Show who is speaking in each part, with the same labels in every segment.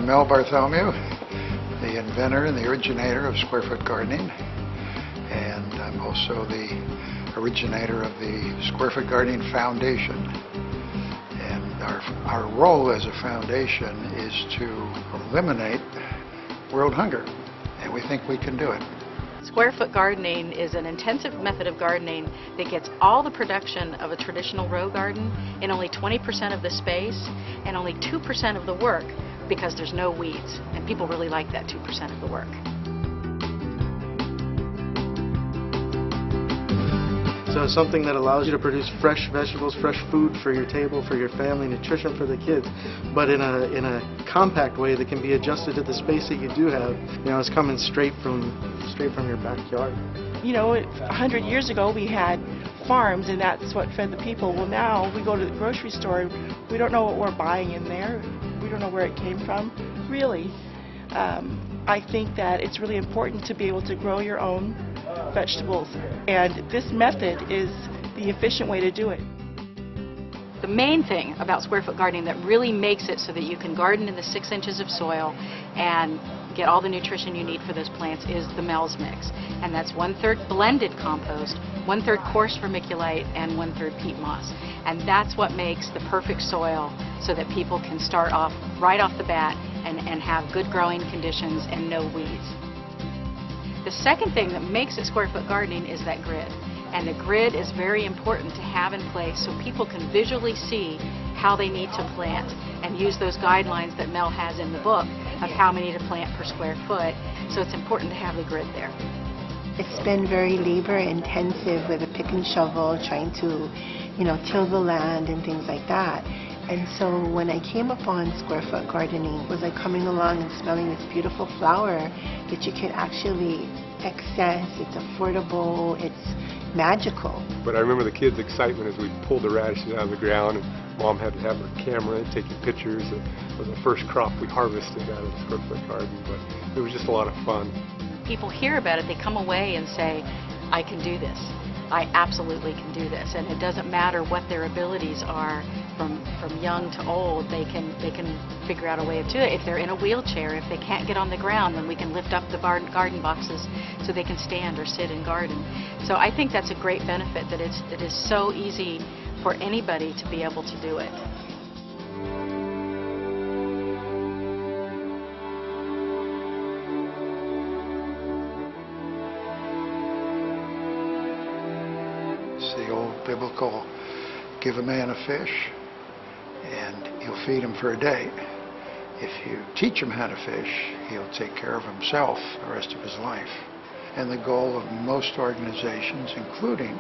Speaker 1: I'm Mel Bartholomew, the inventor and the originator of Square Foot Gardening, and I'm also the originator of the Square Foot Gardening Foundation. And our role as a foundation is to eliminate world hunger, and we think we can do it.
Speaker 2: Square Foot Gardening is an intensive method of gardening that gets all the production of a traditional row garden in only 20% of the space and only 2% of the work, because there's no weeds, and people really like that 2% of the work.
Speaker 3: So it's something that allows you to produce fresh vegetables, fresh food for your table, for your family, nutrition for the kids, but in a compact way that can be adjusted to the space that you do have. You know, it's coming straight from your backyard.
Speaker 4: You know, 100 years ago we had farms and that's what fed the people. Well, now we go to the grocery store, we don't know what we're buying in there. We don't know where it came from, really. I think that it's really important to be able to grow your own vegetables, and this method is the efficient way to do it.
Speaker 2: The main thing about Square Foot Gardening that really makes it so that you can garden in the 6 inches of soil and get all the nutrition you need for those plants is the Mel's Mix. And that's 1/3 blended compost, 1/3 coarse vermiculite, and 1/3 peat moss. And that's what makes the perfect soil so that people can start off right off the bat and have good growing conditions and no weeds. The second thing that makes it Square Foot Gardening is that grid. And the grid is very important to have in place so people can visually see how they need to plant and use those guidelines that Mel has in the book of how many to plant per square foot. So it's important to have the grid there.
Speaker 5: It's been very labor intensive with a pick and shovel, trying to, till the land and things like that. And so when I came upon Square Foot Gardening, it was like coming along and smelling this beautiful flower that you can actually access. It's affordable, it's magical.
Speaker 6: But I remember the kids' excitement as we pulled the radishes out of the ground, and Mom had to have her camera and taking pictures. It was the first crop we harvested out of the Square Foot Garden, but it was just a lot of fun.
Speaker 2: People hear about it, they come away and say, I can do this. I absolutely can do this. And it doesn't matter what their abilities are, from young to old, they can figure out a way of doing it. If they're in a wheelchair, if they can't get on the ground, then we can lift up the garden boxes so they can stand or sit and garden. So I think that's a great benefit, that it is so easy for anybody to be able to do it.
Speaker 1: It's the old biblical, give a man a fish and you'll feed him for a day. If you teach him how to fish, he'll take care of himself the rest of his life. And the goal of most organizations, including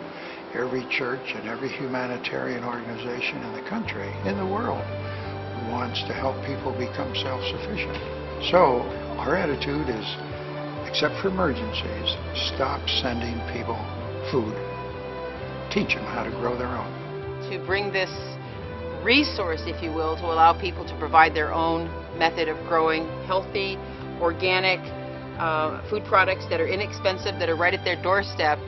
Speaker 1: every church and every humanitarian organization in the country, in the world, wants to help people become self-sufficient. So our attitude is, except for emergencies, stop sending people food. Teach them how to grow their own.
Speaker 7: To bring this resource, if you will, to allow people to provide their own method of growing healthy, organic food products that are inexpensive, that are right at their doorstep,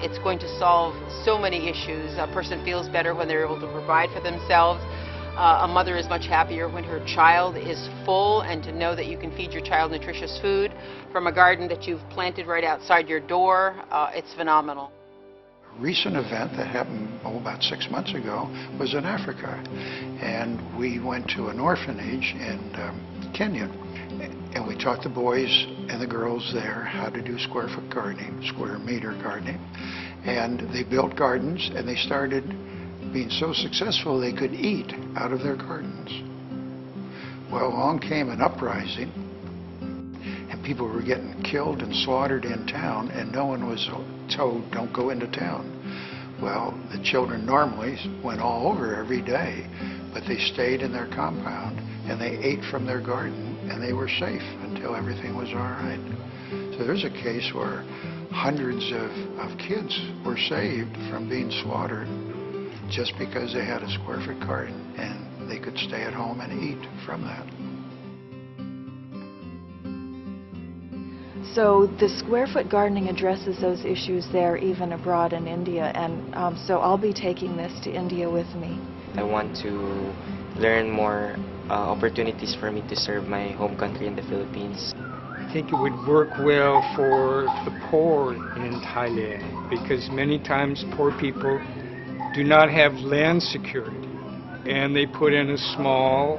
Speaker 7: it's going to solve so many issues. A person feels better when they're able to provide for themselves. A mother is much happier when her child is full, and to know that you can feed your child nutritious food from a garden that you've planted right outside your door, it's phenomenal.
Speaker 1: Recent event that happened about 6 months ago was in Africa, and we went to an orphanage in Kenya, and we taught the boys and the girls there how to do square foot gardening, square meter gardening, and they built gardens, and they started being so successful they could eat out of their gardens. Well, along came an uprising, and people were getting killed and slaughtered in town, and no one was told, don't go into town. Well, the children normally went all over every day, but they stayed in their compound, and they ate from their garden, and they were safe until everything was all right. So there's a case where hundreds of kids were saved from being slaughtered just because they had a square foot garden, and they could stay at home and eat from that.
Speaker 8: So the square foot gardening addresses those issues there, even abroad in India, and so I'll be taking this to India with me.
Speaker 9: I want to learn more opportunities for me to serve my home country in the Philippines.
Speaker 10: I think it would work well for the poor in Thailand because many times poor people do not have land security, and they put in a small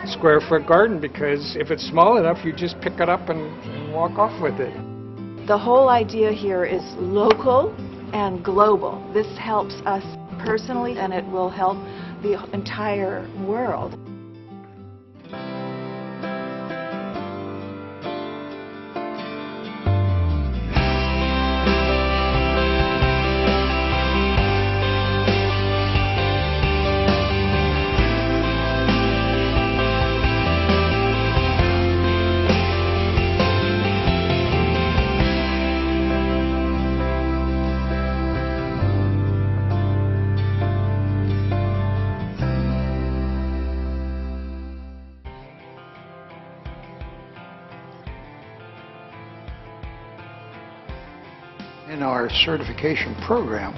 Speaker 10: square foot garden because if it's small enough you just pick it up and walk off with it.
Speaker 8: The whole idea here is local and global. This helps us personally and it will help the entire world.
Speaker 1: In our certification program,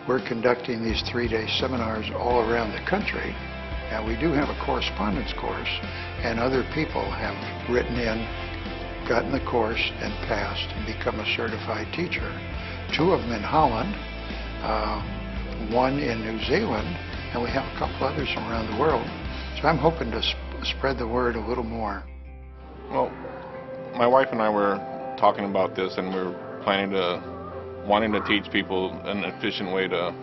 Speaker 1: we're conducting these 3-day seminars all around the country. And we do have a correspondence course, and other people have written in, gotten the course, and passed and become a certified teacher. 2 of them in Holland, 1 in New Zealand, and we have a couple others around the world. So I'm hoping to spread the word a little more.
Speaker 11: Well, my wife and I were talking about this, and we're wanting to teach people an efficient way to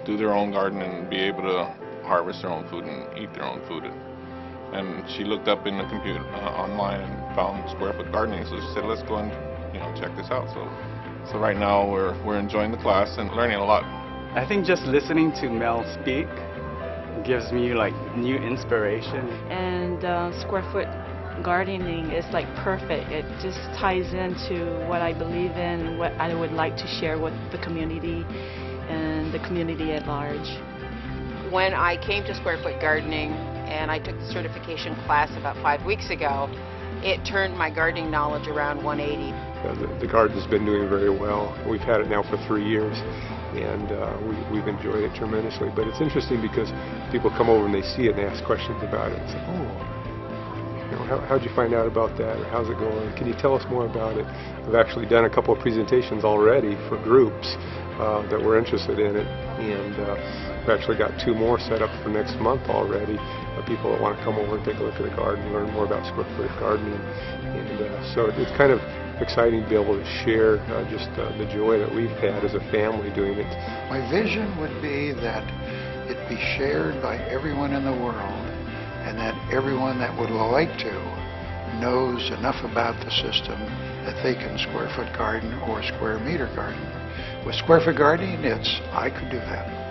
Speaker 11: do their own garden and be able to harvest their own food and eat their own food. And she looked up in the computer online and found square foot gardening, so she said, let's go and check this out. So right now we're enjoying the class and learning a lot.
Speaker 12: I think just listening to Mel speak gives me like new inspiration.
Speaker 13: And square foot gardening is like perfect. It just ties into what I believe in and what I would like to share with the community and the community at large.
Speaker 7: When I came to square foot gardening and I took the certification class about 5 weeks ago, it turned my gardening knowledge around 180.
Speaker 6: The garden's been doing very well. We've had it now for 3 years, and we've enjoyed it tremendously. But it's interesting because people come over and they see it and ask questions about it. It's like, oh, how'd you find out about that, or how's it going? Can you tell us more about it? I've actually done a couple of presentations already for groups that were interested in it, and we've actually got 2 more set up for next month already. People that want to come over and take a look at the garden, learn more about square foot gardening, and so it's kind of exciting to be able to share just the joy that we've had as a family doing it.
Speaker 1: My vision would be that it be shared by everyone in the world, and that everyone that would like to knows enough about the system that they can square foot garden or square meter garden. With square foot gardening, I could do that.